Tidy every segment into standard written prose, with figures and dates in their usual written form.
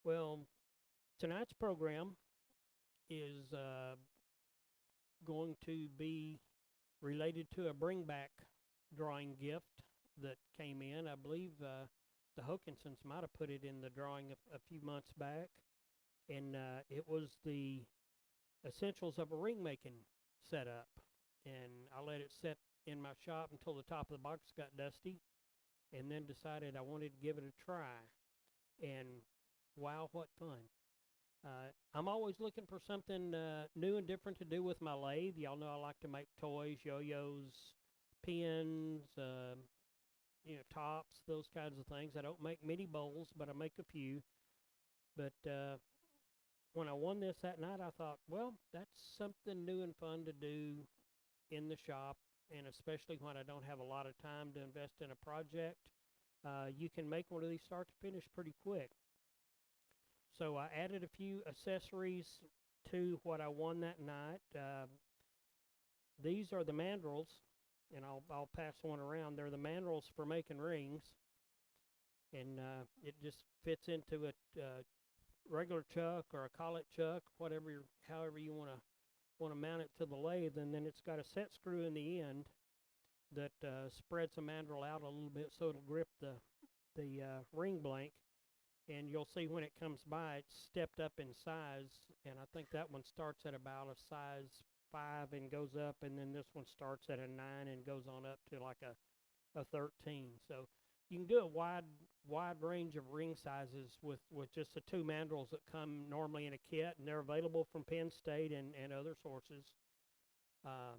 Well, tonight's program is going to be related to a bring back drawing gift that came in. I believe the Hokinsons might have put it in the drawing a few months back, and it was the essentials of a ring making setup. And I let it sit in my shop until the top of the box got dusty, and then decided I wanted to give it a try. And wow, what fun! I'm always looking for something new and different to do with my lathe. Y'all know I like to make toys, yo-yos, pins, tops, those kinds of things. I don't make many bowls, but I make a few. But when I won this that night, I thought, well, that's something new and fun to do in the shop, and especially when I don't have a lot of time to invest in a project. You can make one of these start to finish pretty quick. So I added a few accessories to what I won that night. These are the mandrels, and I'll pass one around. They're the mandrels for making rings, and it just fits into a regular chuck or a collet chuck, however you want to mount it to the lathe. And then it's got a set screw in the end that spreads the mandrel out a little bit so it'll grip the ring blank. And you'll see when it comes by, it's stepped up in size, and I think that one starts at about a size 5 and goes up, and then this one starts at a 9 and goes on up to like a 13. So you can do a wide range of ring sizes with just the two mandrels that come normally in a kit, and they're available from Penn State and other sources. I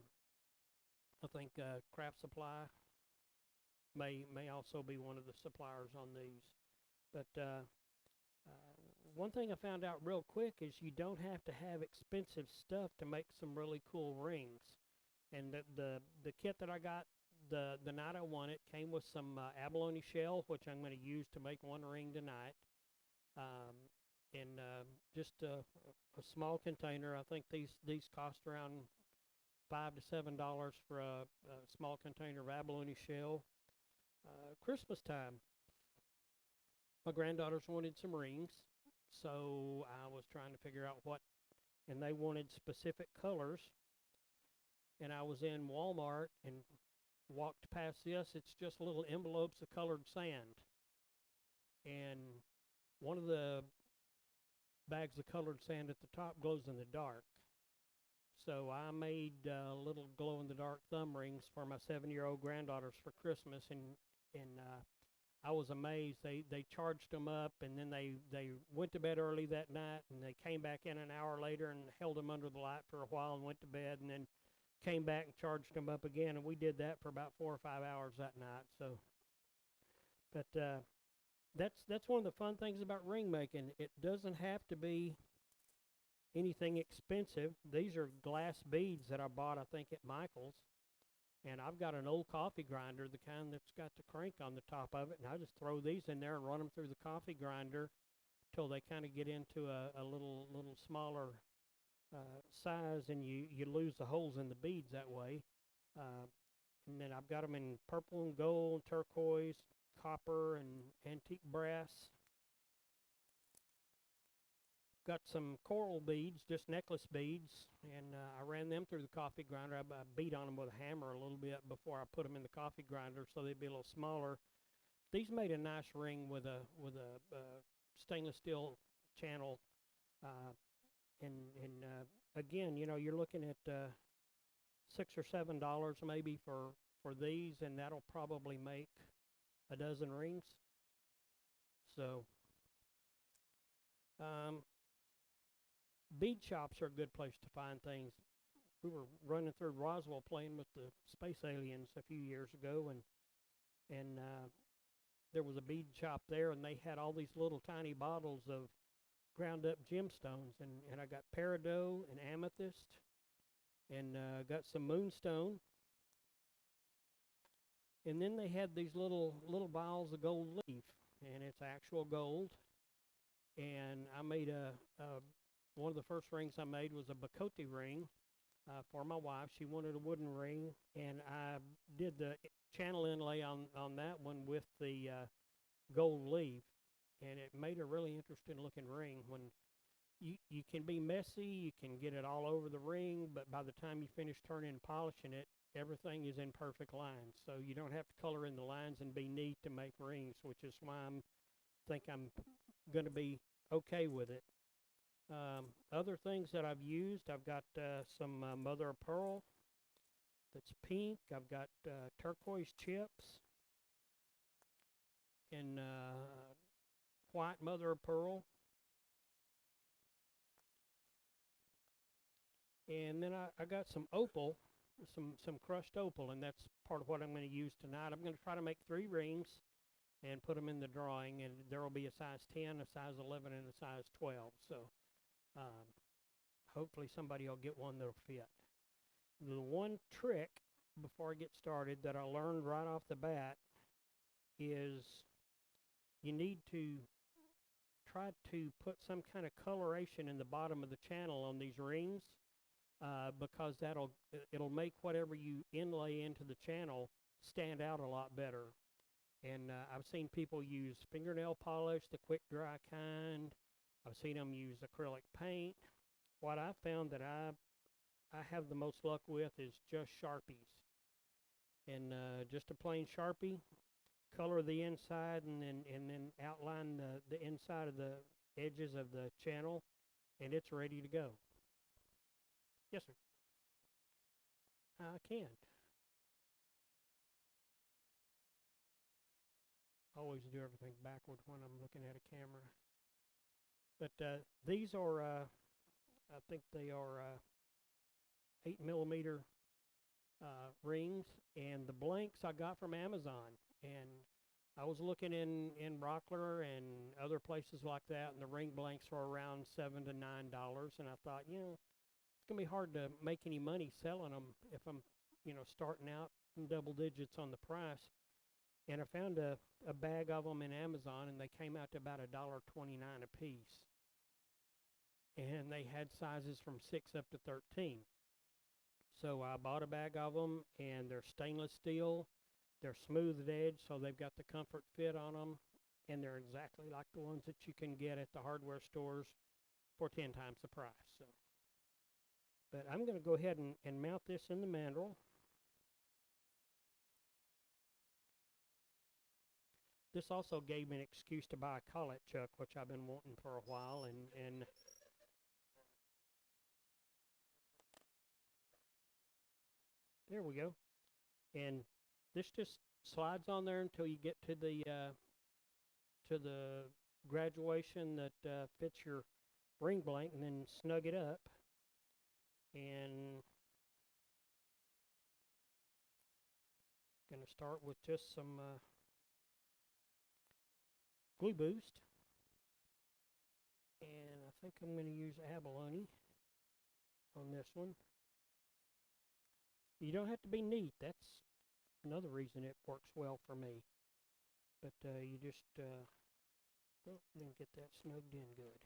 think Craft Supply may also be one of the suppliers on these. But one thing I found out real quick is you don't have to have expensive stuff to make some really cool rings. And the kit that I got the night I won it came with some abalone shell, which I'm going to use to make one ring tonight. And just a small container. I think these cost around $5 to $7 for a small container of abalone shell. Christmas time, my granddaughters wanted some rings, so I was trying to figure out and they wanted specific colors. And I was in Walmart and walked past this. It's just little envelopes of colored sand. And one of the bags of colored sand at the top glows in the dark. So I made little glow-in-the-dark thumb rings for my 7-year-old granddaughters for Christmas, and I was amazed. They charged them up, and then they went to bed early that night, and they came back in an hour later and held them under the light for a while and went to bed, and then came back and charged them up again, and we did that for about 4 or 5 hours that night. So, but that's one of the fun things about ring making. It doesn't have to be anything expensive. These are glass beads that I bought, I think, at Michael's. And I've got an old coffee grinder, the kind that's got the crank on the top of it, and I just throw these in there and run them through the coffee grinder till they kind of get into a little smaller size, and you lose the holes in the beads that way. And then I've got them in purple and gold, turquoise, copper, and antique brass. Got some coral beads, just necklace beads, and I ran them through the coffee grinder. I beat on them with a hammer a little bit before I put them in the coffee grinder so they'd be a little smaller. These made a nice ring with a stainless steel channel, and again, you're looking at $6 or $7 maybe for these, and that'll probably make a dozen rings. So. Bead shops are a good place to find things. We were running through Roswell playing with the space aliens a few years ago, and there was a bead shop there, and they had all these little tiny bottles of ground up gemstones, and I got peridot and amethyst, and got some moonstone, and then they had these little vials of gold leaf, and it's actual gold. And I made one of the first rings I made was a Bacote ring for my wife. She wanted a wooden ring, and I did the channel inlay on that one with the gold leaf. and it made a really interesting looking ring. When you can be messy, you can get it all over the ring, but by the time you finish turning and polishing it, everything is in perfect lines. So you don't have to color in the lines and be neat to make rings, which is why I'm going to be okay with it. Other things that I've used, I've got some mother of pearl that's pink. I've got turquoise chips and white mother of pearl. And then I got some opal, some crushed opal, and that's part of what I'm going to use tonight. I'm going to try to make 3 rings and put them in the drawing, and there will be a size 10, a size 11, and a size 12. So um, hopefully somebody will get one that'll fit. The one trick before I get started that I learned right off the bat is you need to try to put some kind of coloration in the bottom of the channel on these rings, because it'll make whatever you inlay into the channel stand out a lot better. And I've seen people use fingernail polish, the quick dry kind. I've seen them use acrylic paint. What I found that I have the most luck with is just Sharpies. And just a plain Sharpie, color the inside and then outline the inside of the edges of the channel, and it's ready to go. Yes, sir. I can. Always do everything backward when I'm looking at a camera. But these are, I think they are 8mm rings, and the blanks I got from Amazon. And I was looking in Rockler and other places like that, and the ring blanks are around $7 to $9. And I thought, it's going to be hard to make any money selling them if I'm, starting out in double digits on the price. And I found a bag of them in Amazon, and they came out to about $1.29 a piece. And they had sizes from 6 up to 13. So I bought a bag of them, and they're stainless steel. They're smoothed edge, so they've got the comfort fit on them, and they're exactly like the ones that you can get at the hardware stores for 10 times the price. So, but I'm going to go ahead and mount this in the mandrel. This also gave me an excuse to buy a collet chuck, which I've been wanting for a while, and there we go. And this just slides on there until you get to the graduation that fits your ring blank, and then snug it up. And going to start with just some glue boost, and I think I'm going to use abalone on this one. You don't have to be neat. That's another reason it works well for me. But you just then get that snugged in good.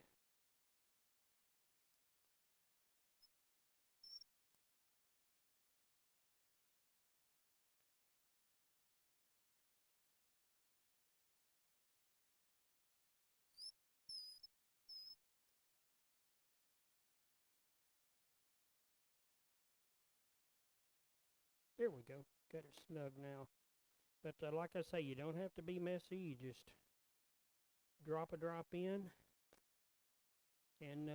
There we go. Got it snug now. But like I say, you don't have to be messy. You just drop in. And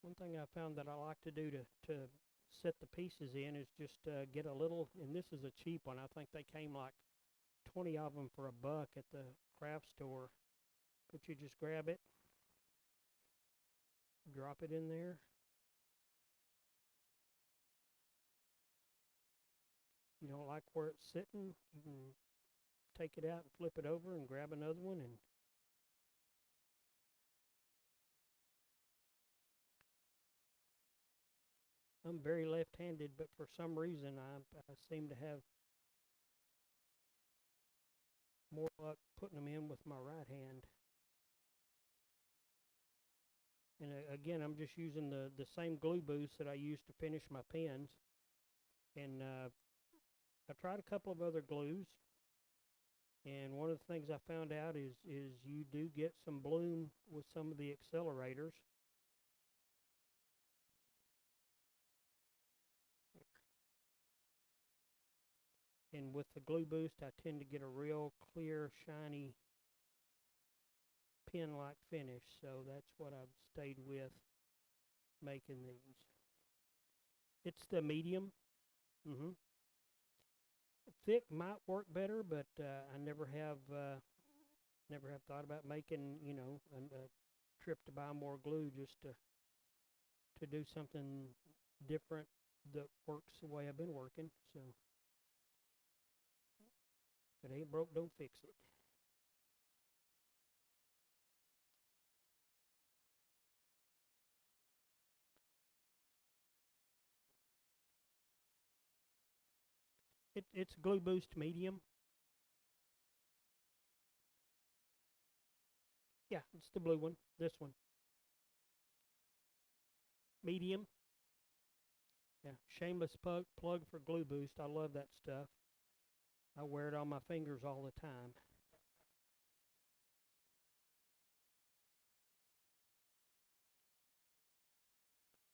one thing I found that I like to do to set the pieces in is just get a little, and this is a cheap one. I think they came like 20 of them for $1 at the craft store. But you just grab it, drop it in there. You don't like where it's sitting, you can take it out and flip it over and grab another one. And I'm very left-handed, but for some reason I seem to have more luck putting them in with my right hand. And again, I'm just using the same glue boost that I used to finish my pens. And I tried a couple of other glues, and one of the things I found out is you do get some bloom with some of the accelerators. And with the glue boost, I tend to get a real clear, shiny pen-like finish, so that's what I've stayed with making these. It's the medium. hmm Thick might work better, but I never have thought about making, a trip to buy more glue just to do something different that works the way I've been working. So if it ain't broke, don't fix it. It's glue boost medium. Yeah, it's the blue one. This one, medium. Yeah, shameless plug for glue boost. I love that stuff. I wear it on my fingers all the time.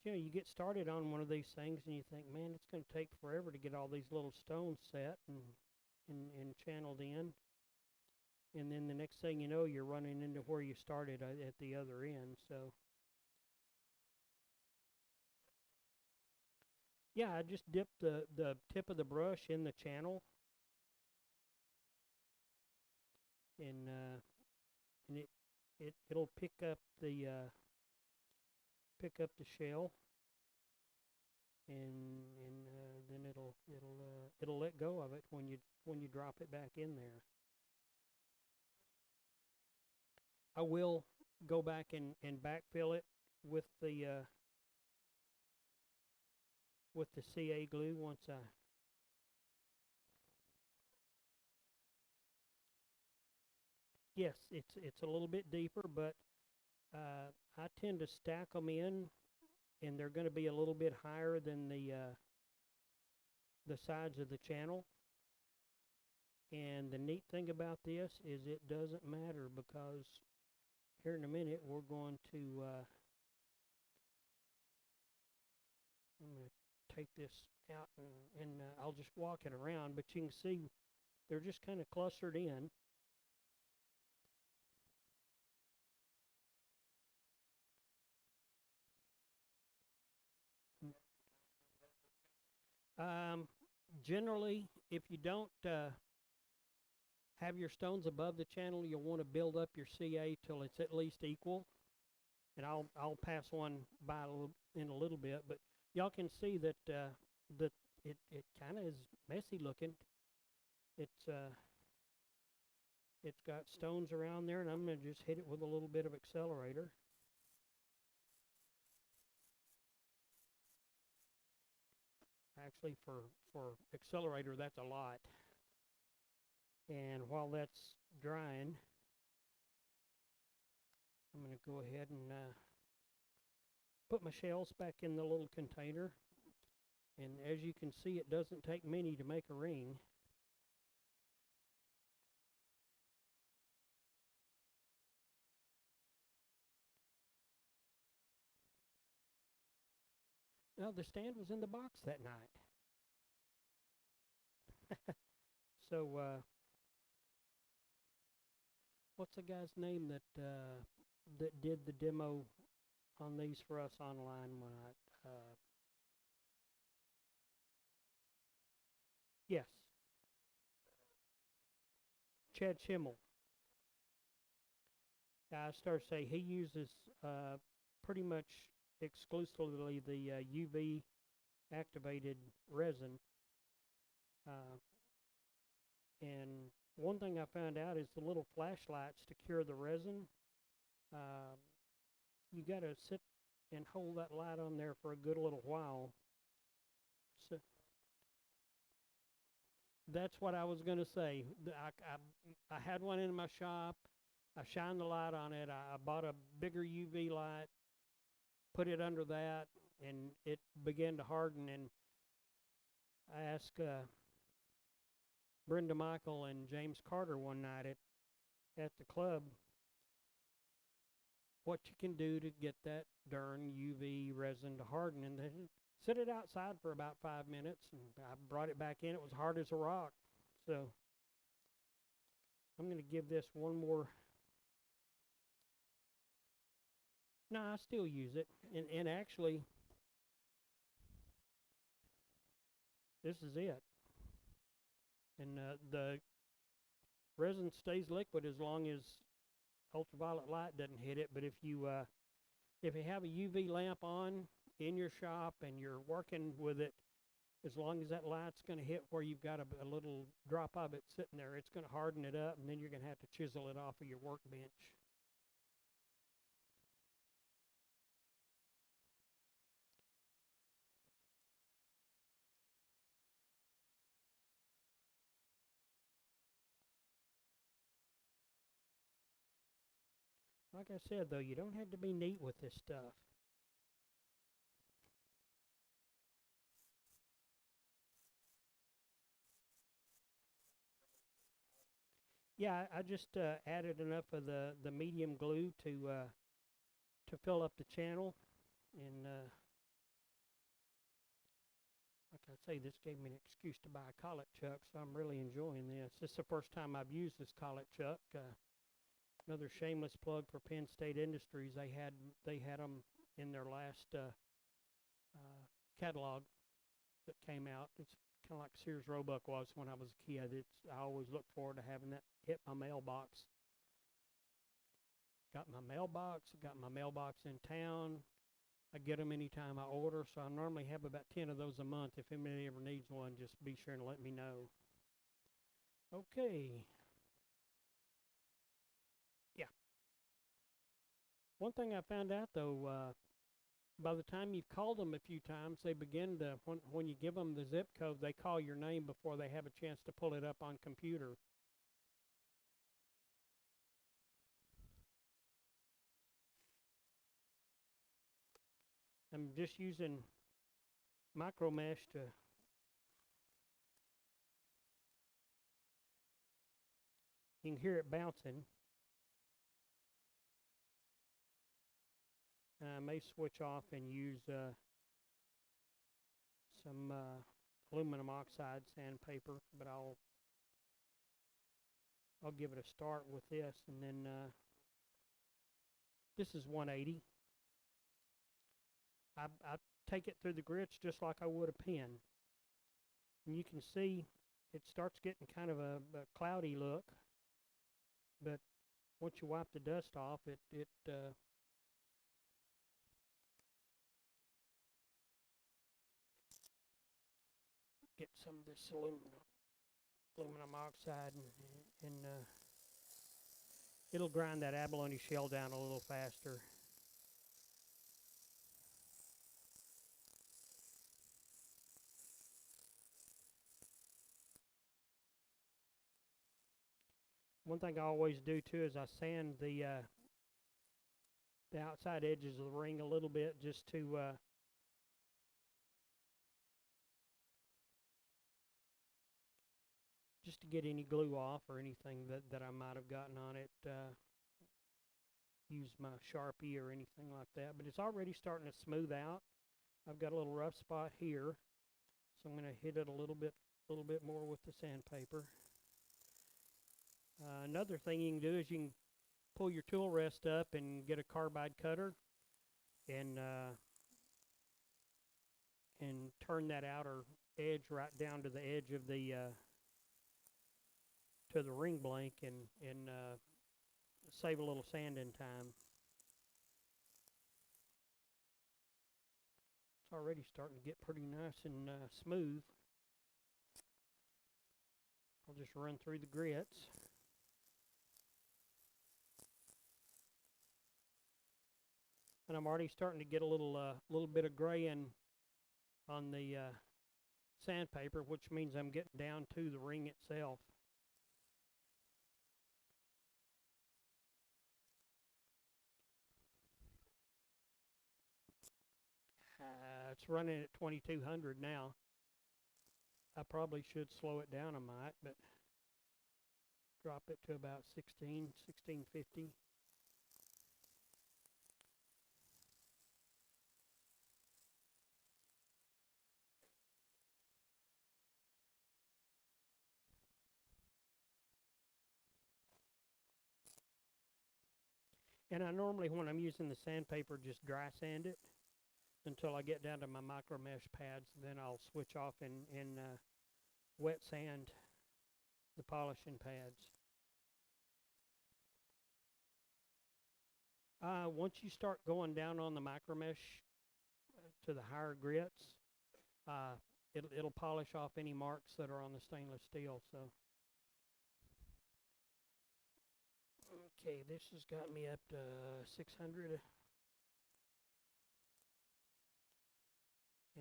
You get started on one of these things and you think, man, it's going to take forever to get all these little stones set and channeled in. And then the next thing you know, you're running into where you started at the other end. So, yeah, I just dip the tip of the brush in the channel, and it'll pick up the shell, and then it'll let go of it when you drop it back in there. I will go back and backfill it with the CA glue once I. Yes, it's a little bit deeper, but I tend to stack them in, and they're going to be a little bit higher than the sides of the channel. And the neat thing about this is it doesn't matter, because here in a minute we're going to I'm going to take this out, and I'll just walk it around, but you can see they're just kind of clustered in. Um, Generally, if you don't have your stones above the channel, you'll want to build up your CA till it's at least equal. And I'll pass one by in a little bit, but y'all can see that that it kind of is messy looking. It's it's got stones around there, and I'm gonna just hit it with a little bit of accelerator. Actually, for accelerator, that's a lot. And while that's drying, I'm going to go ahead and put my shells back in the little container. And as you can see, it doesn't take many to make a ring. Now, the stand was in the box that night. So, what's the guy's name that did the demo on these for us online one night? Yes, Chad Schimmel. I started to say he uses pretty much exclusively the UV activated resin. Uh, and one thing I found out is the little flashlights to cure the resin. Uh, you got to sit and hold that light on there for a good little while. So that's what I was going to say. I had one in my shop. I shined the light on it. I bought a bigger UV light, put it under that, and it began to harden. And I asked Brenda Michael and James Carter one night at the club what you can do to get that darn UV resin to harden, and then sit it outside for about 5 minutes, and I brought it back in. It was hard as a rock. So I'm going to give this one more. No, I still use it, and actually, this is it. And the resin stays liquid as long as ultraviolet light doesn't hit it. But if you have a UV lamp on in your shop and you're working with it, as long as that light's going to hit where you've got a little drop of it sitting there, it's going to harden it up, and then you're going to have to chisel it off of your workbench. Like I said, though, you don't have to be neat with this stuff. Yeah, I just added enough of the medium glue to fill up the channel, and like I say, this gave me an excuse to buy a collet chuck, so I'm really enjoying this. This is the first time I've used this collet chuck. Another shameless plug for Penn State Industries. They had them in their last catalog that came out. It's kind of like Sears Roebuck was when I was a kid. I always look forward to having that hit my mailbox. Got my mailbox in town. I get them anytime I order, so I normally have about 10 of those a month. If anybody ever needs one, just be sure and let me know. Okay. Yeah. One thing I found out, though, by the time you've called them a few times, they begin to, when you give them the zip code, they call your name before they have a chance to pull it up on computer. I'm just using micro mesh to you can hear it bouncing. I may switch off and use some aluminum oxide sandpaper, but I'll give it a start with this, and then this is 180. I take it through the grits just like I would a pen, and you can see it starts getting kind of a cloudy look, but once you wipe the dust off, it get some of this aluminum oxide, and it'll grind that abalone shell down a little faster. One thing I always do too is I sand the outside edges of the ring a little bit just to get any glue off or anything that I might have gotten on it. Use my Sharpie or anything like that, but it's already starting to smooth out. I've got a little rough spot here, so I'm going to hit it a little bit more with the sandpaper. Another thing you can do is you can pull your tool rest up and get a carbide cutter and turn that outer edge right down to the edge of the ring blank, and save a little sanding time. It's already starting to get pretty nice and smooth. I'll just run through the grits. And I'm already starting to get a little bit of graying on the sandpaper, which means I'm getting down to the ring itself. It's running at 2200 now. I probably should slow it down a mite, but drop it to about 1650. And I normally, when I'm using the sandpaper, just dry sand it until I get down to my micro mesh pads. Then I'll switch off and wet sand the polishing pads. Once you start going down on the micro mesh to the higher grits, uh, it'll polish off any marks that are on the stainless steel. So, okay, this has got me up to 600.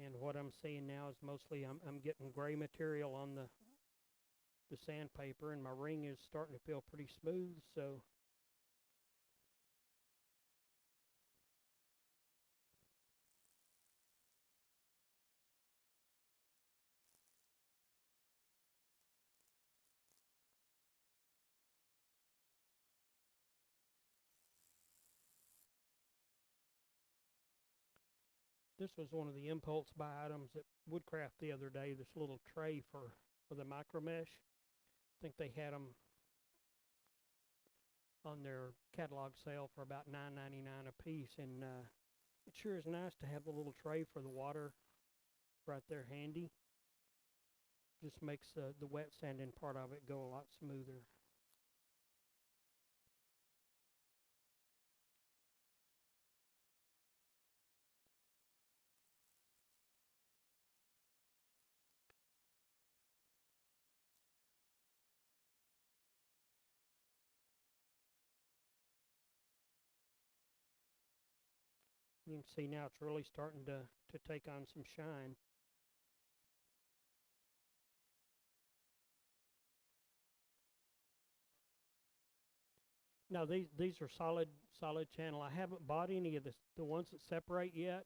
And what I'm seeing now is mostly I'm getting gray material on the sandpaper, and my ring is starting to feel pretty smooth. So this was one of the impulse buy items at Woodcraft the other day. This little tray for the micro mesh. I think they had them on their catalog sale for about $9.99 a piece, and it sure is nice to have the little tray for the water right there handy. Just makes the wet sanding part of it go a lot smoother. You can see now it's really starting to take on some shine. Now these are solid channel. I haven't bought any of the ones that separate yet.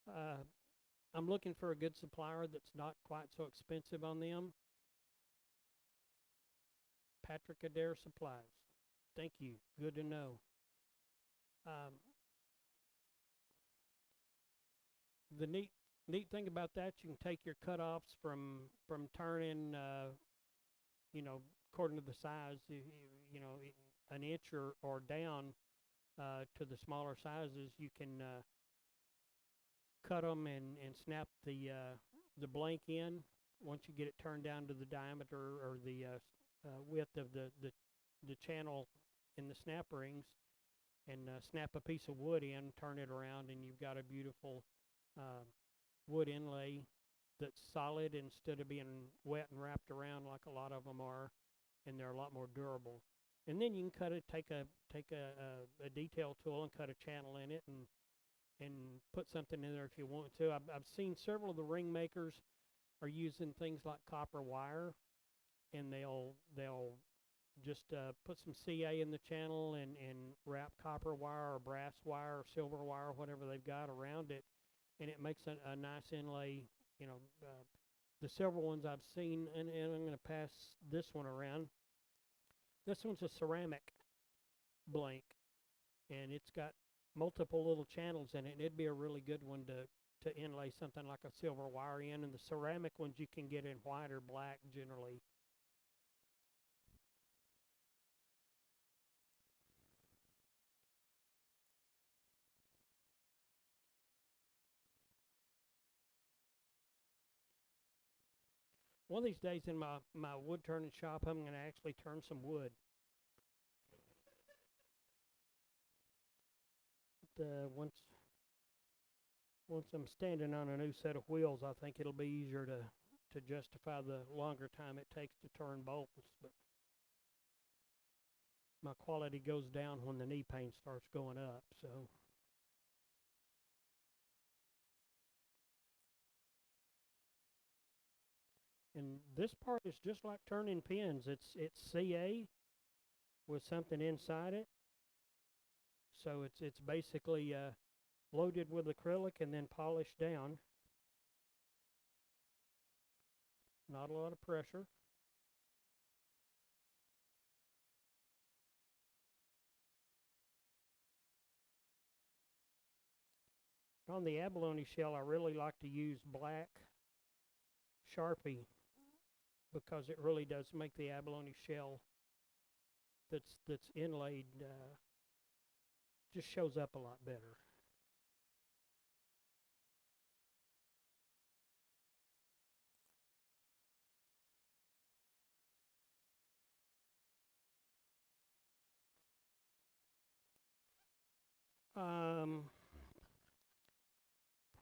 Uh, I'm looking for a good supplier that's not quite so expensive on them. Patrick Adair Supplies. Thank you. Good to know. Um, the neat thing about that, you can take your cutoffs from turning, you know, according to the size, you know, an inch or down to the smaller sizes. You can cut them and snap the blank in once you get it turned down to the diameter or the width of the channel in the snap rings, and snap a piece of wood in, turn it around, and you've got a beautiful wood inlay that's solid instead of being wet and wrapped around like a lot of them are, and they're a lot more durable. And then you can cut it, take a detail tool and cut a channel in it, and put something in there if you want to. I've seen several of the ring makers are using things like copper wire, and they'll just put some CA in the channel and wrap copper wire or brass wire or silver wire, whatever they've got around it, and it makes a nice inlay. You know, the silver ones I've seen, and I'm going to pass this one around. This one's a ceramic blank, and it's got multiple little channels in it, and it'd be a really good one to inlay something like a silver wire in. And the ceramic ones you can get in white or black generally. One of these days in my wood turning shop, I'm going to actually turn some wood. Once I'm standing on a new set of wheels, I think it'll be easier to justify the longer time it takes to turn bolts. But my quality goes down when the knee pain starts going up. So. And this part is just like turning pins. It's CA with something inside it. So it's basically loaded with acrylic and then polished down. Not a lot of pressure. On the abalone shell, I really like to use black Sharpie because it really does make the abalone shell that's inlaid just shows up a lot better. Um,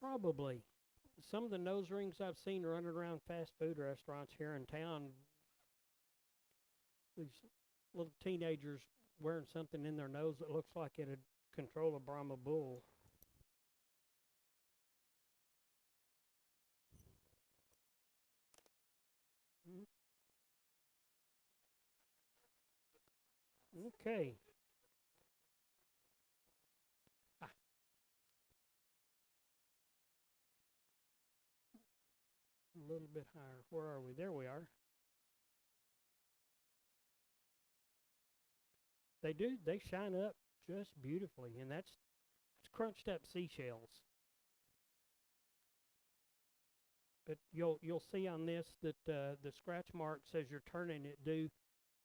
Probably. Some of the nose rings I've seen running around fast food restaurants here in town, these little teenagers wearing something in their nose that looks like it'd control a Brahma bull. Mm, okay. Ah, a little bit higher. Where are we? There we are. They do. They shine up just beautifully, and that's crunched up seashells. But you'll see on this that the scratch marks as you're turning it do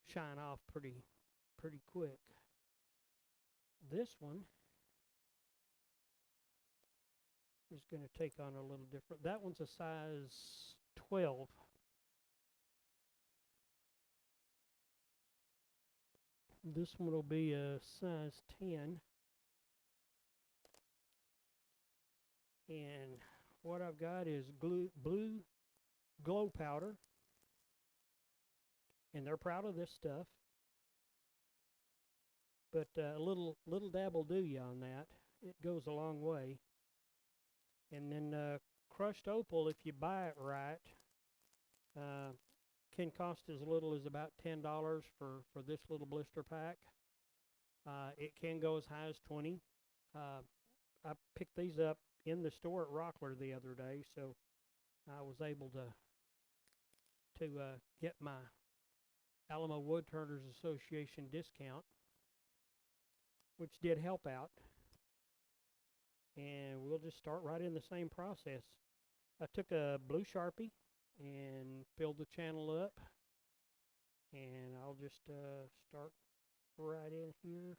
shine off pretty quick. This one is going to take on a little different. That one's a size 12. This one will be a size 10. And what I've got is blue glow powder. And they're proud of this stuff. But a little dab will do you on that. It goes a long way. And then crushed opal, if you buy it right, uh, can cost as little as about $10 for this little blister pack. It can go as high as 20. I picked these up in the store at Rockler the other day, so I was able to get my Alamo Woodturners Association discount, which did help out. And we'll just start right in the same process. I took a blue Sharpie and filled the channel up, and I'll just start right in here.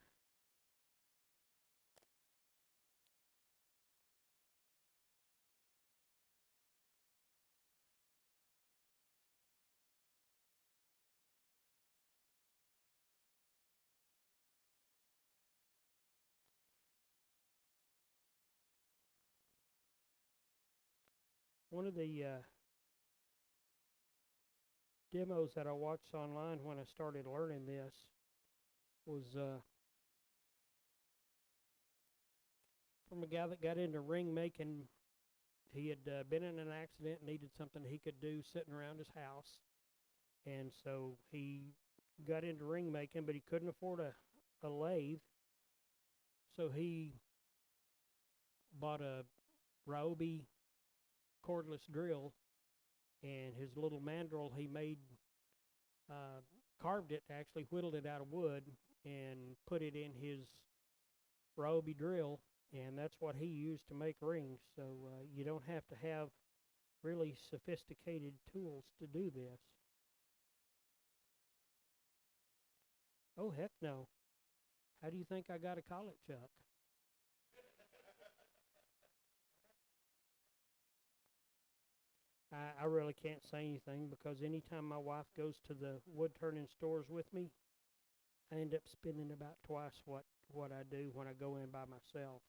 One of the demos that I watched online when I started learning this was from a guy that got into ring making. He had been in an accident and needed something he could do sitting around his house. And so he got into ring making, but he couldn't afford a lathe. So he bought a Ryobi cordless drill, and his little mandrel he made, carved it, actually whittled it out of wood, and put it in his Ryobi drill, and that's what he used to make rings. So you don't have to have really sophisticated tools to do this. Oh, heck no. How do you think I got a collet chuck? I really can't say anything because anytime my wife goes to the wood turning stores with me, I end up spending about twice what I do when I go in by myself.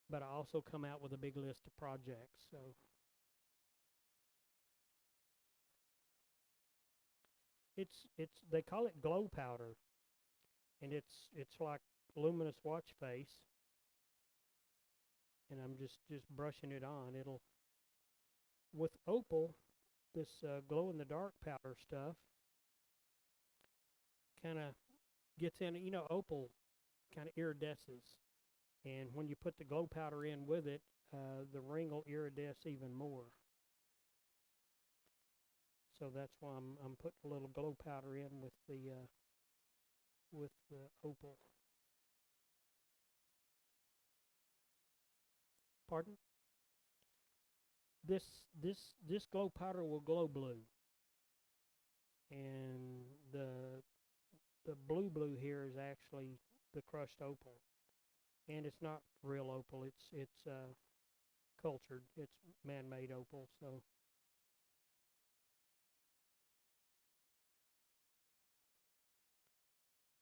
But I also come out with a big list of projects. So it's they call it glow powder, and it's like luminous watch face, and I'm just brushing it on. It'll with opal, this glow in the dark powder stuff kind of gets in. You know, opal kind of iridesces, and when you put the glow powder in with it, the ring will iridesce even more. So that's why I'm putting a little glow powder in with the opal. Pardon? This glow powder will glow blue, and the blue here is actually the crushed opal, and it's not real opal. It's cultured. It's man-made opal. So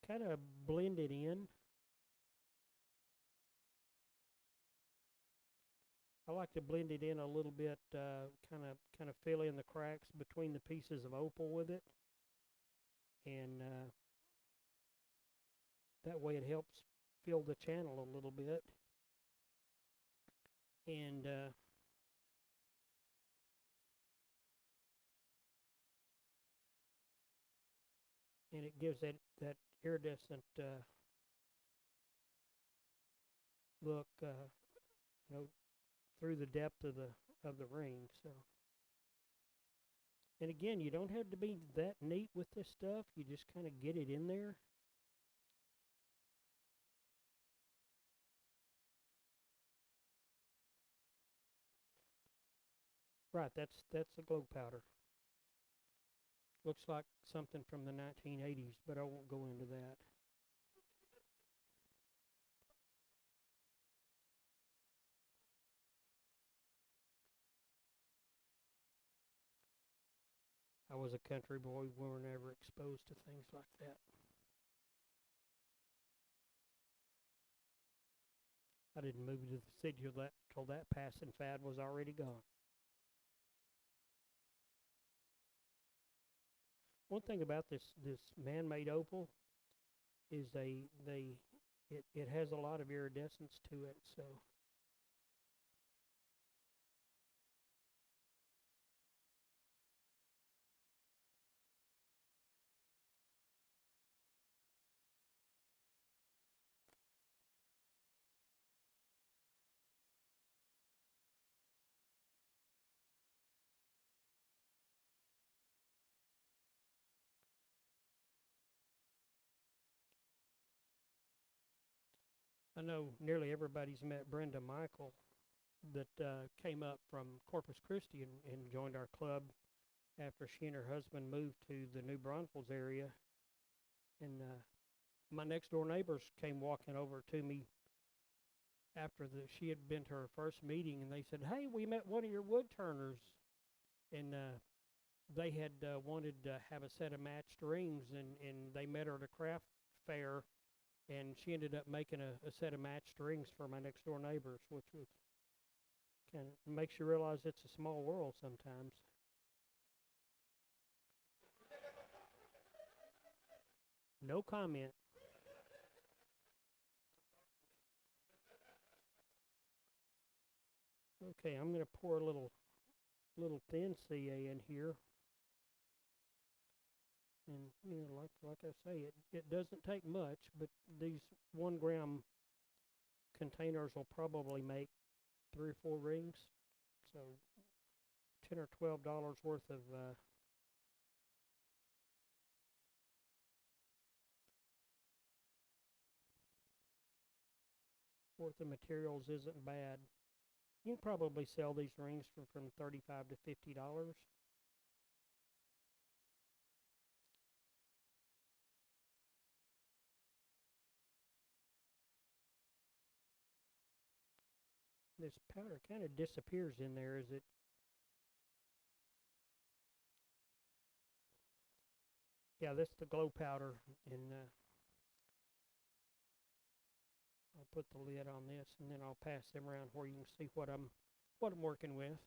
kind of blend it in. I like to blend it in a little bit, kind of fill in the cracks between the pieces of opal with it, and that way it helps fill the channel a little bit, and it gives that iridescent look, you know, through the depth of the ring. So, and again, you don't have to be that neat with this stuff. You just kind of get it in there. Right, that's the glow powder. Looks like something from the 1980s, but I won't go into that. I was a country boy. We were never exposed to things like that. I didn't move to the city till that passing fad was already gone. One thing about this man-made opal is it has a lot of iridescence to it. So I know nearly everybody's met Brenda Michael that came up from Corpus Christi and joined our club after she and her husband moved to the New Braunfels area. And my next door neighbors came walking over to me after she had been to her first meeting, and they said, "Hey, we met one of your wood turners," and they had wanted to have a set of matched rings, and they met her at a craft fair, and she ended up making a set of matched rings for my next door neighbors, which was kind of makes you realize it's a small world sometimes. No comment. Okay, I'm going to pour a little thin CA in here, and like I say, it doesn't take much, but these 1 gram containers will probably make 3 or 4 rings, so $10 or $12 worth of materials isn't bad. You can probably sell these rings for from $35 to $50. This powder kind of disappears in there as it. Yeah, that's the glow powder, and I'll put the lid on this, and then I'll pass them around where you can see what I'm working with.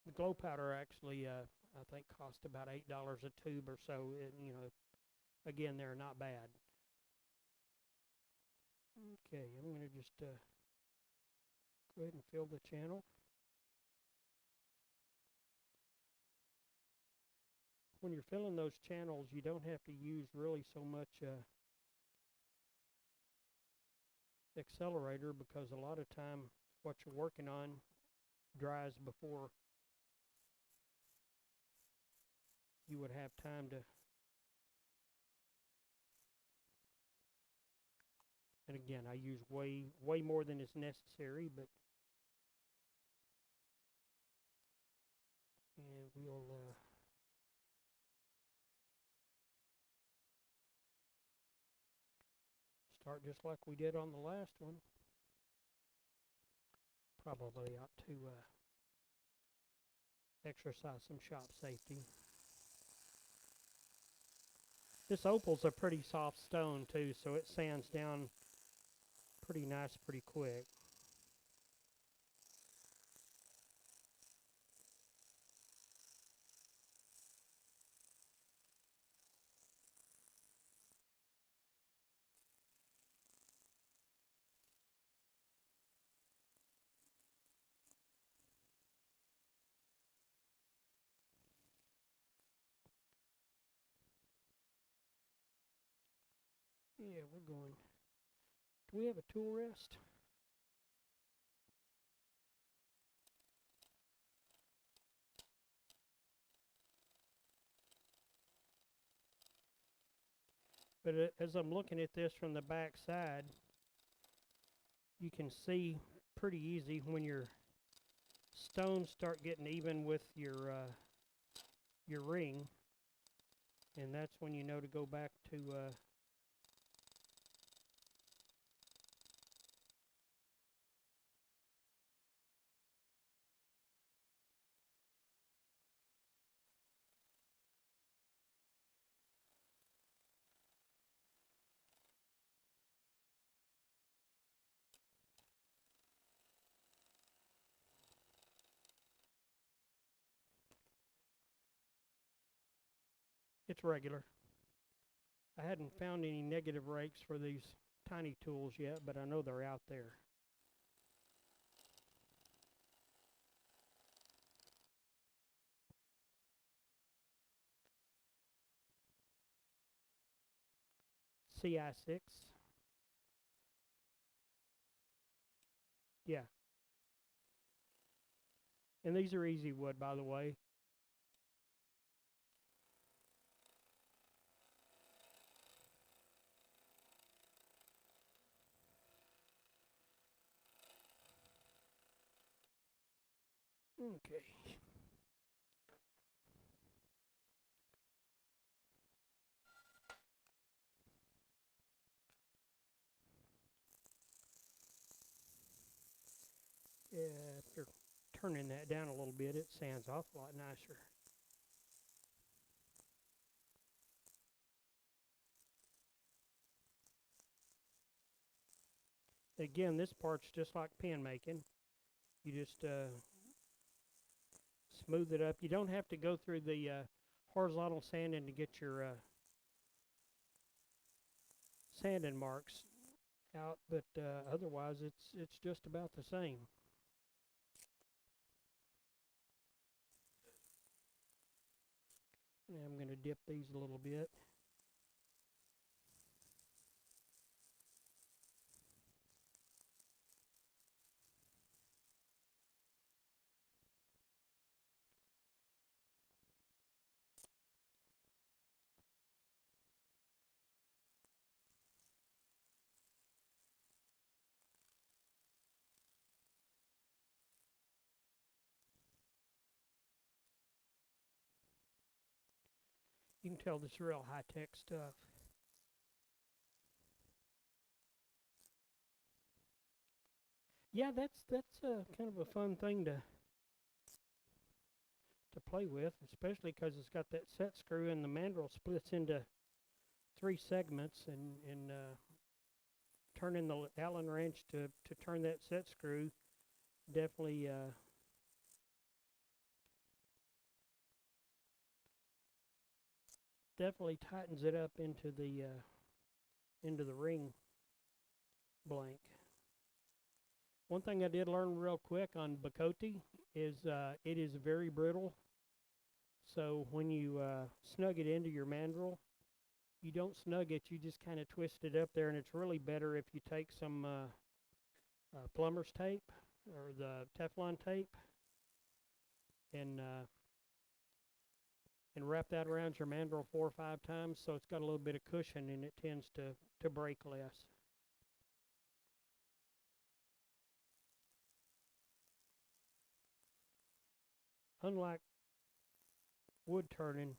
The glow powder actually, I think, cost about $8 a tube or so. And, again, they're not bad. Okay, I'm going to just go ahead and fill the channel. When you're filling those channels, you don't have to use really so much accelerator, because a lot of time what you're working on dries before you would have time to again, I use way more than is necessary, but and we'll start just like we did on the last one. Probably ought to exercise some shop safety. This opal's a pretty soft stone too, so it sands down pretty nice pretty quick. Yeah, we're going. Do we have a tool rest? But as I'm looking at this from the back side, you can see pretty easy when your stones start getting even with your ring, and that's when you know to go back to it's regular. I hadn't found any negative rakes for these tiny tools yet, but I know they're out there. CI6. Yeah. And these are easy wood, by the way. Okay. Yeah, after turning that down a little bit, it sands off a lot nicer. Again, this part's just like pen making. You just smooth it up. You don't have to go through the horizontal sanding to get your sanding marks out, but otherwise it's just about the same. And I'm going to dip these a little bit. You can tell this is real high-tech stuff. Yeah, that's kind of a fun thing to play with, especially because it's got that set screw and the mandrel splits into 3 segments, and turning the Allen wrench to turn that set screw definitely definitely tightens it up into the ring blank. One thing I did learn real quick on Bacote is it is very brittle. So when you snug it into your mandrel, you don't snug it, you just kind of twist it up there, and it's really better if you take some plumber's tape or the Teflon tape and wrap that around your mandrel 4 or 5 times so it's got a little bit of cushion and it tends to break less. unlike wood turning,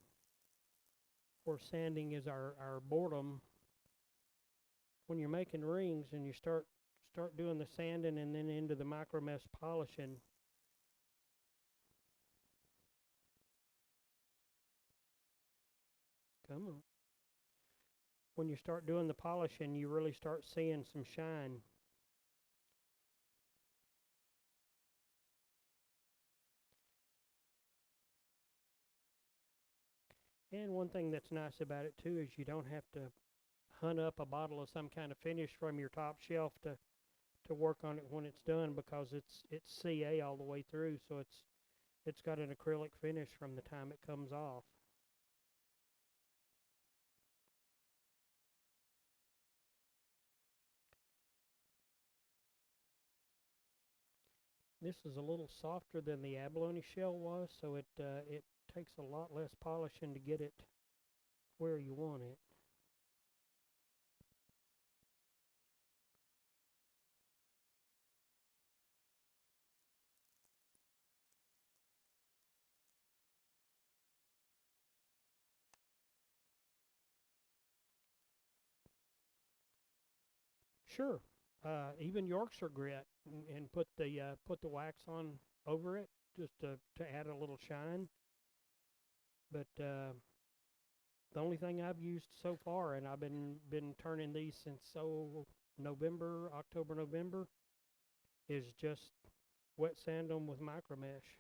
where sanding is our boredom, when you're making rings and you start doing the sanding and then into the micromesh polishing, come on. When you start doing the polishing, you really start seeing some shine. And one thing that's nice about it too is you don't have to hunt up a bottle of some kind of finish from your top shelf to work on it when it's done, because it's CA all the way through, so it's got an acrylic finish from the time it comes off. This is a little softer than the abalone shell was, so it takes a lot less polishing to get it where you want it. Sure. Even Yorkshire grit, and put the wax on over it just to add a little shine. But the only thing I've used so far, and I've been turning these since October, November, is just wet sand them with micromesh.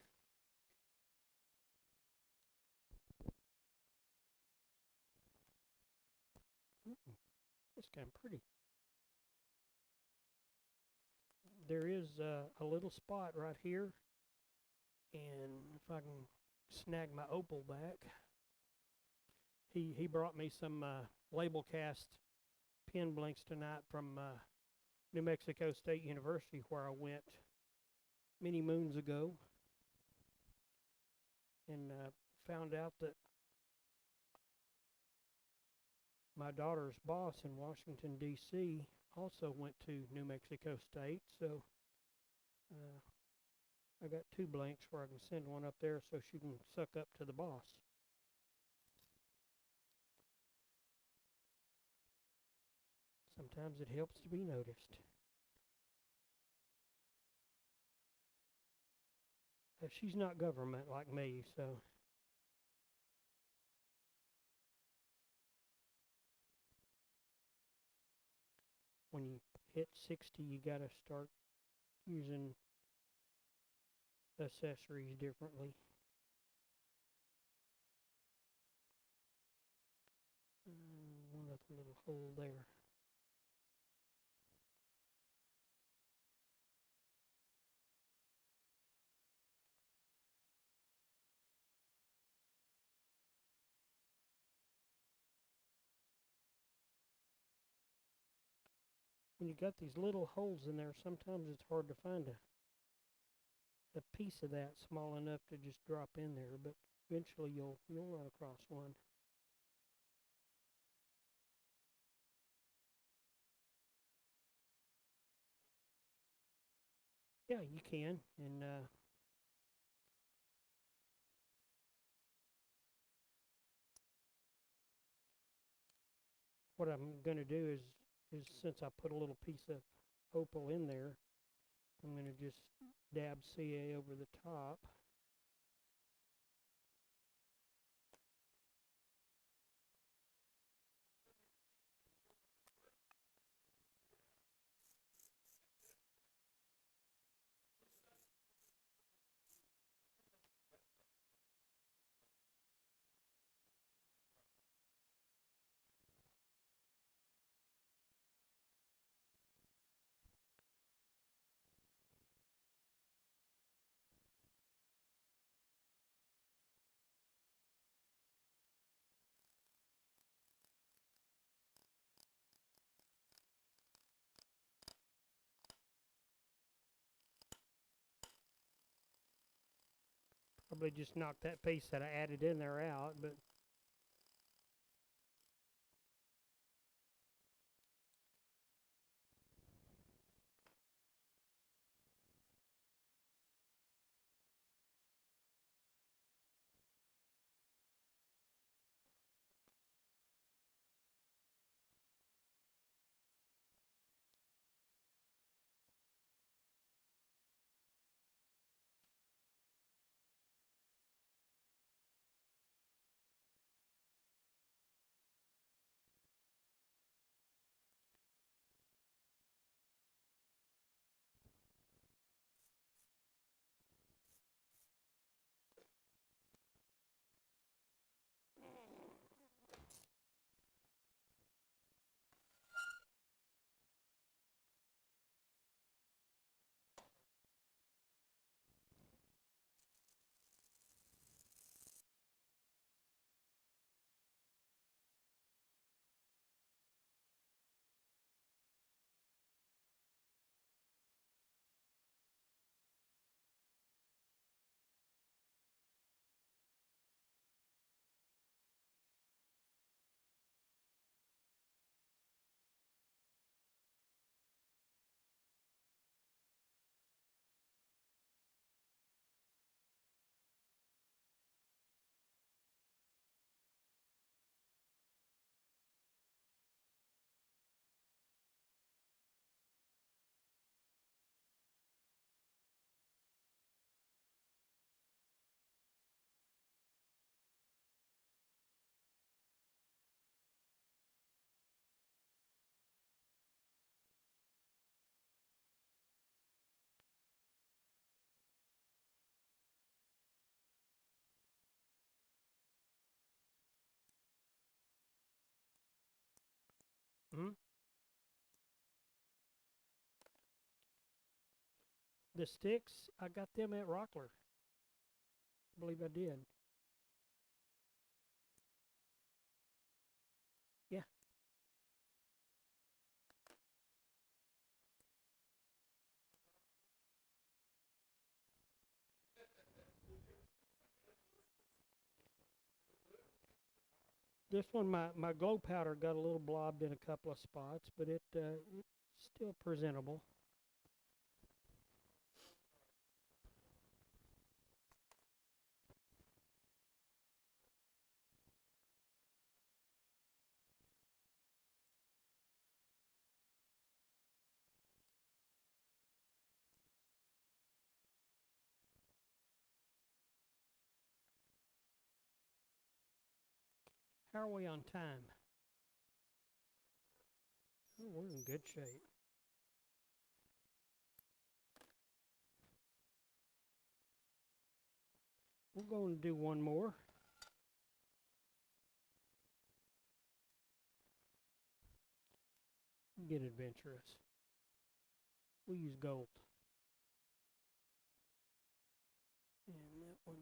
It's kind of pretty. There is a little spot right here, and if I can snag my opal back, he brought me some label cast pen blanks tonight from New Mexico State University, where I went many moons ago, and found out that my daughter's boss in Washington, D.C. also went to New Mexico State, so I got 2 blanks where I can send one up there so she can suck up to the boss. Sometimes it helps to be noticed. She's not government like me, so when you hit 60, you got to start using accessories differently. One other little hole there. When you got these little holes in there, sometimes it's hard to find a piece of that small enough to just drop in there, but eventually you'll run across one. Yeah, you can, and what I'm going to do is since I put a little piece of opal in there, I'm going to just dab CA over the top. Probably just knock that piece that I added in there out, but Hmm. The sticks, I got them at Rockler. I believe I did. Yeah. This one, my glow powder got a little blobbed in a couple of spots, but it's still presentable. How are we on time? Oh, we're in good shape. We're going to do one more. Get adventurous. We'll use gold. And that one.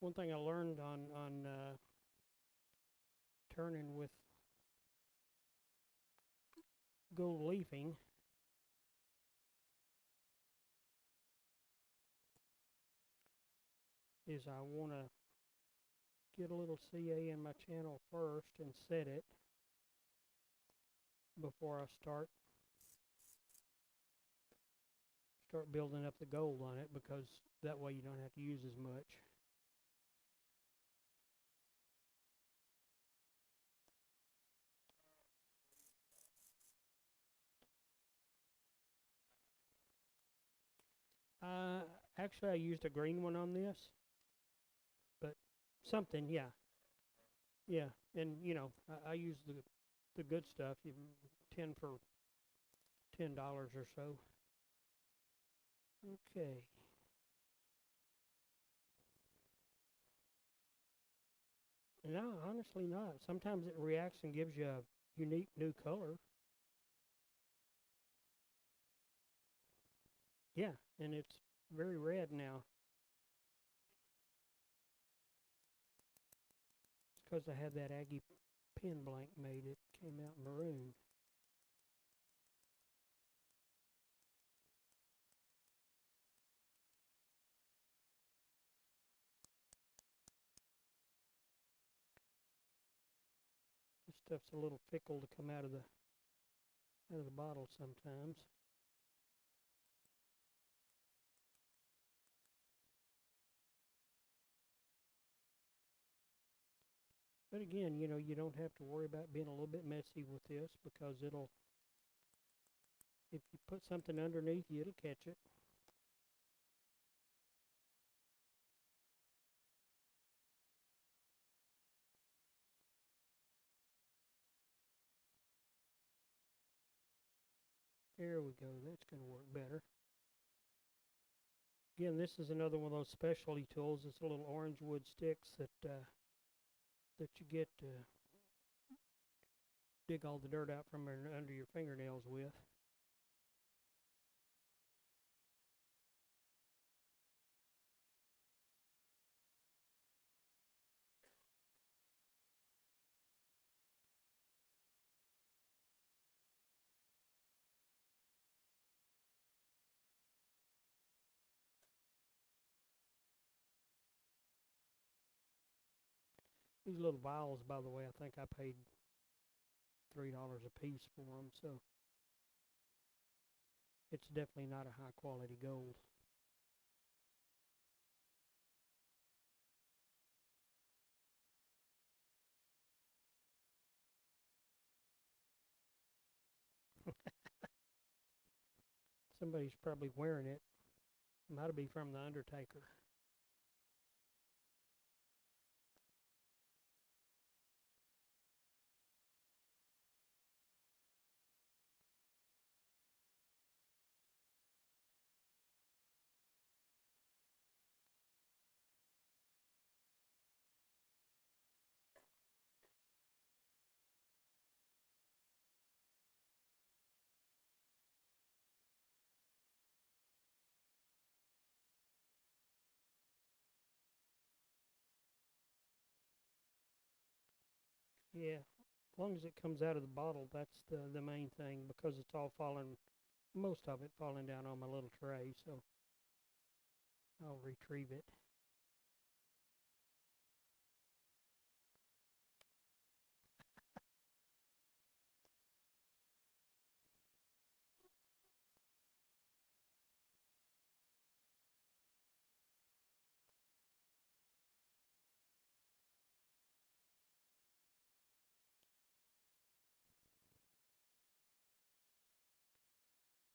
One thing I learned on turning with gold leafing is I want to get a little CA in my channel first and set it before I start building up the gold on it, because that way you don't have to use as much. Uh, Actually, I used a green one on this, but something, yeah, yeah, and I use the good stuff. You 10 for $10 or so. Okay. No, honestly not. Sometimes it reacts and gives you a unique new color. Yeah, and it's very red now. It's because I had that Aggie pen blank made. It came out maroon. This stuff's a little fickle to come out of the bottle sometimes. But again, you don't have to worry about being a little bit messy with this, because if you put something underneath you, it'll catch it. There we go. That's going to work better. Again, this is another one of those specialty tools. It's a little orange wood sticks that you get to dig all the dirt out from under your fingernails with. These little vials, by the way, I think I paid $3 a piece for them, so it's definitely not a high quality gold. Somebody's probably wearing it. Might be from the Undertaker. Yeah, as long as it comes out of the bottle, that's the main thing because it's all falling, most of it falling down on my little tray. So I'll retrieve it.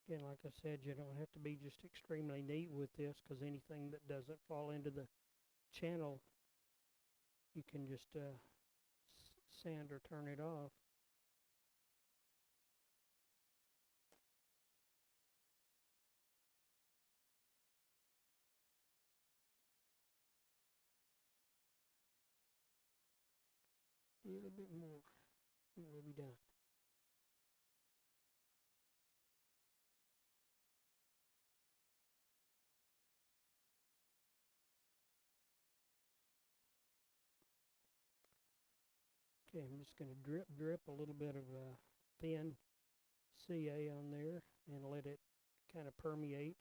Again, like I said, you don't have to be just extremely neat with this because anything that doesn't fall into the channel, you can just sand or turn it off. A little bit more, and we'll be done. Okay, I'm just going to drip a little bit of thin CA on there and let it kind of permeate.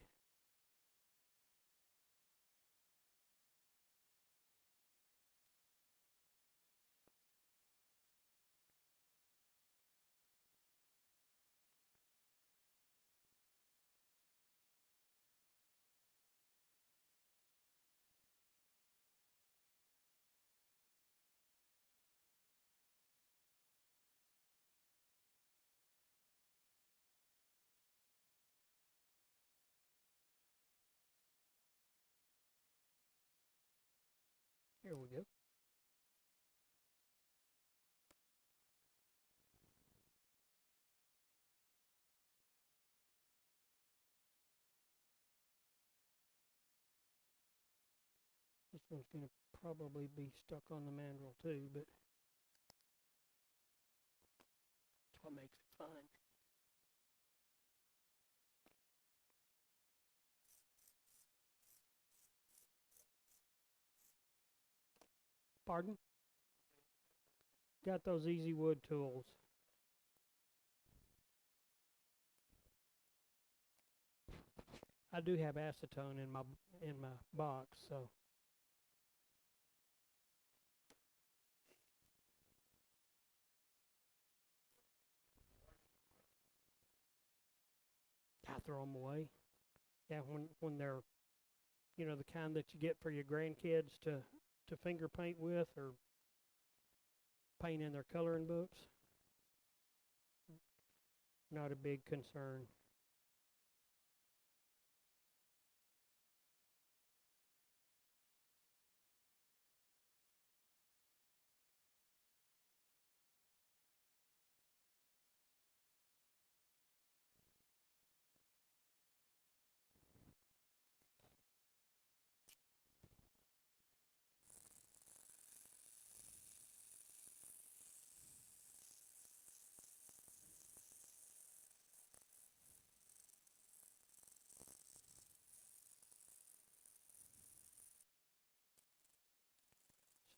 Here we go. This one's going to probably be stuck on the mandrel too, but that's what makes it fun. Pardon? Got those easy wood tools. I do have acetone in my box, so I throw them away. Yeah, when they're the kind that you get for your grandkids to finger paint with or paint in their coloring books. Not a big concern.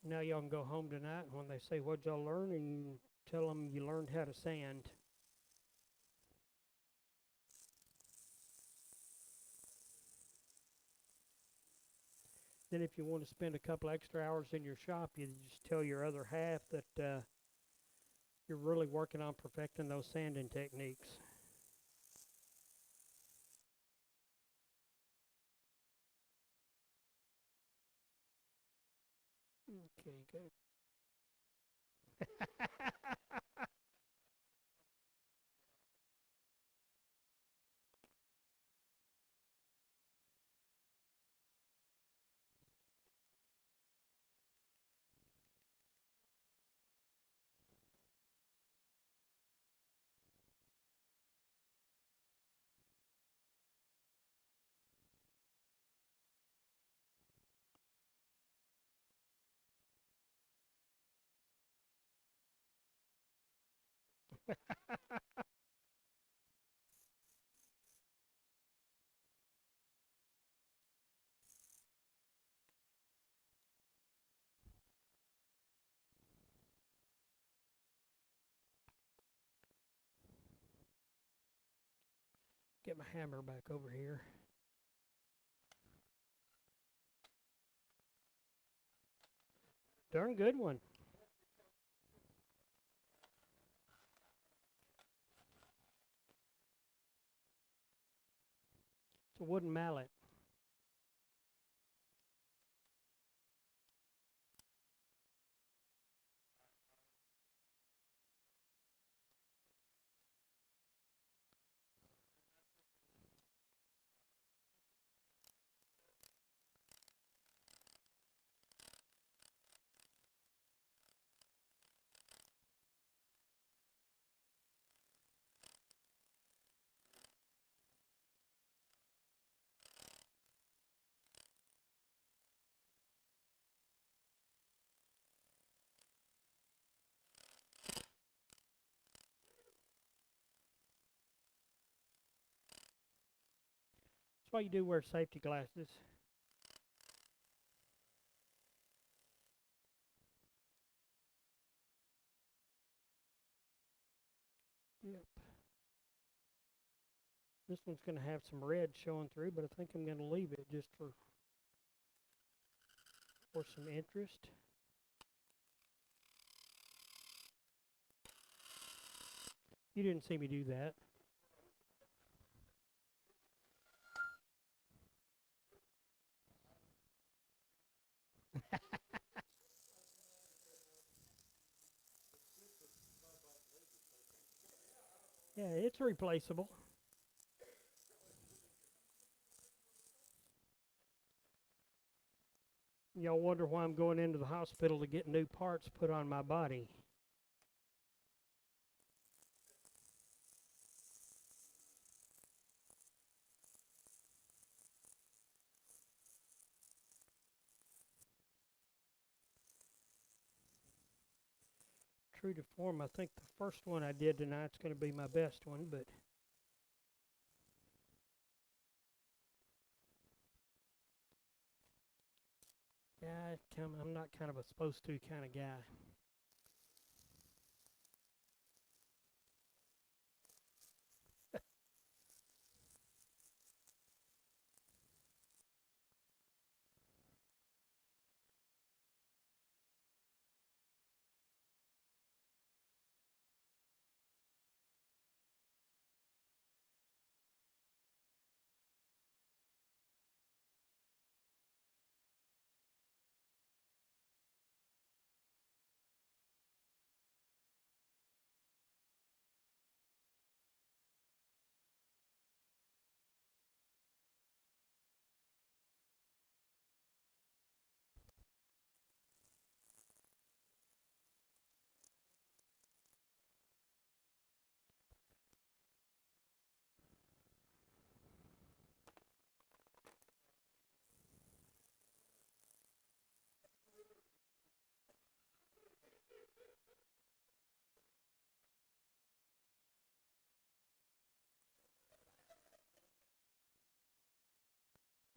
So now y'all can go home tonight, and when they say what'd y'all learn, and you tell them you learned how to sand. Then if you want to spend a couple extra hours in your shop, you just tell your other half that you're really working on perfecting those sanding techniques. Okay, good. Get my hammer back over here. Darn good one. It's a wooden mallet. That's why you do wear safety glasses. Yep. This one's going to have some red showing through, but I think I'm going to leave it just for some interest. You didn't see me do that. Yeah, it's replaceable. Y'all wonder why I'm going into the hospital to get new parts put on my body. True to form, I think the first one I did tonight's going to be my best one, but yeah, I'm not kind of a supposed to kind of guy.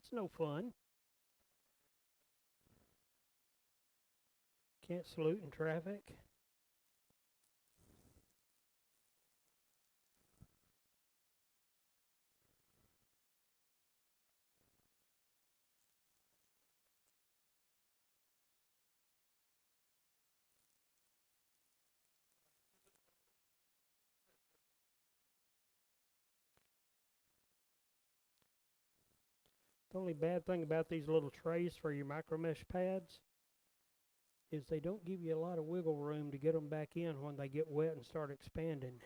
It's no fun. Can't salute in traffic. The only bad thing about these little trays for your micro mesh pads is they don't give you a lot of wiggle room to get them back in when they get wet and start expanding.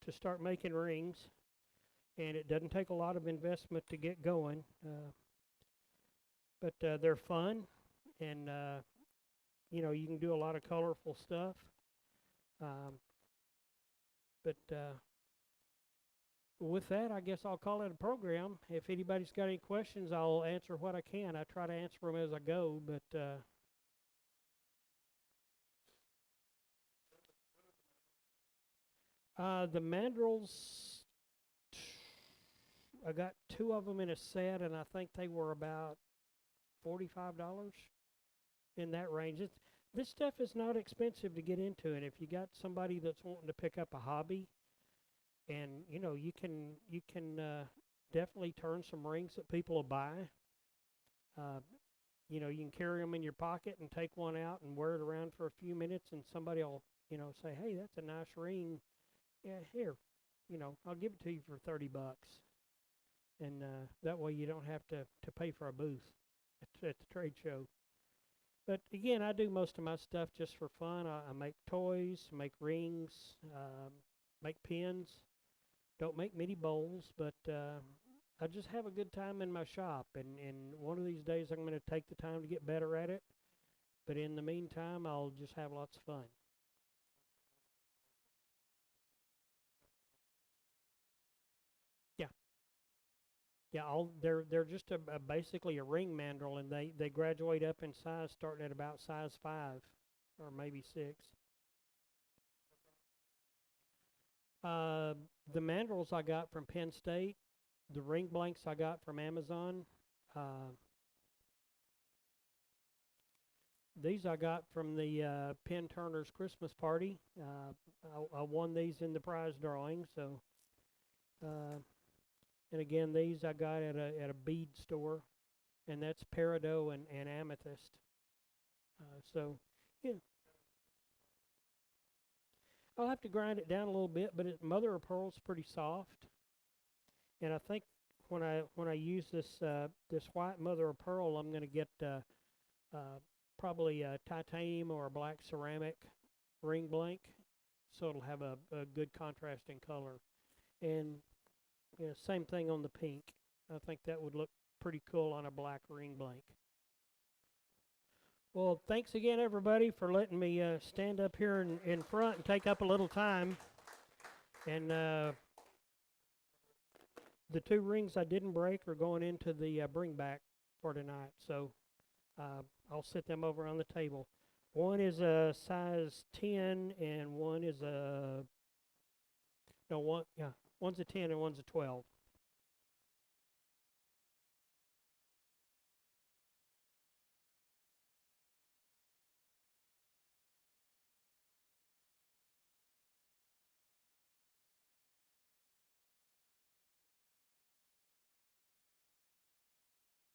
To start making rings, and it doesn't take a lot of investment to get going, but they're fun, and you can do a lot of colorful stuff. Um, but with that, I guess I'll call it a program. If anybody's got any questions, I'll answer what I can. I try to answer them as I go, but the mandrels, I got two of them in a set, and I think they were about $45 in that range. This stuff is not expensive to get into, and if you got somebody that's wanting to pick up a hobby, and you can definitely turn some rings that people will buy. Uh, you can carry them in your pocket and take one out and wear it around for a few minutes, and somebody will say, "Hey, that's a nice ring. Yeah, here, I'll give it to you for $30." And that way you don't have to pay for a booth at the trade show. But again, I do most of my stuff just for fun. I make toys, make rings, make pins. Don't make many bowls, but I just have a good time in my shop. And one of these days I'm going to take the time to get better at it. But in the meantime, I'll just have lots of fun. Yeah, yeah. They're just basically a ring mandrel, and they graduate up in size, starting at about size 5 or maybe 6. Uh, the mandrels I got from Penn State. The ring blanks I got from Amazon. Uh, these I got from the Penn Turner's Christmas party. I won these in the prize drawing. So, uh, and again, these I got at a bead store, and that's peridot and amethyst. So, yeah, I'll have to grind it down a little bit, but mother of pearl's pretty soft. And I think when I use this white mother of pearl, I'm going to get uh, probably a titanium or a black ceramic ring blank, so it'll have a good contrasting color. And same thing on the pink. I think that would look pretty cool on a black ring blank. Well, thanks again, everybody, for letting me stand up here in front and take up a little time. And the two rings I didn't break are going into the bring back for tonight. So I'll set them over on the table. One is a size 10, and one is a no one. Yeah, one's a 10 and one's a 12.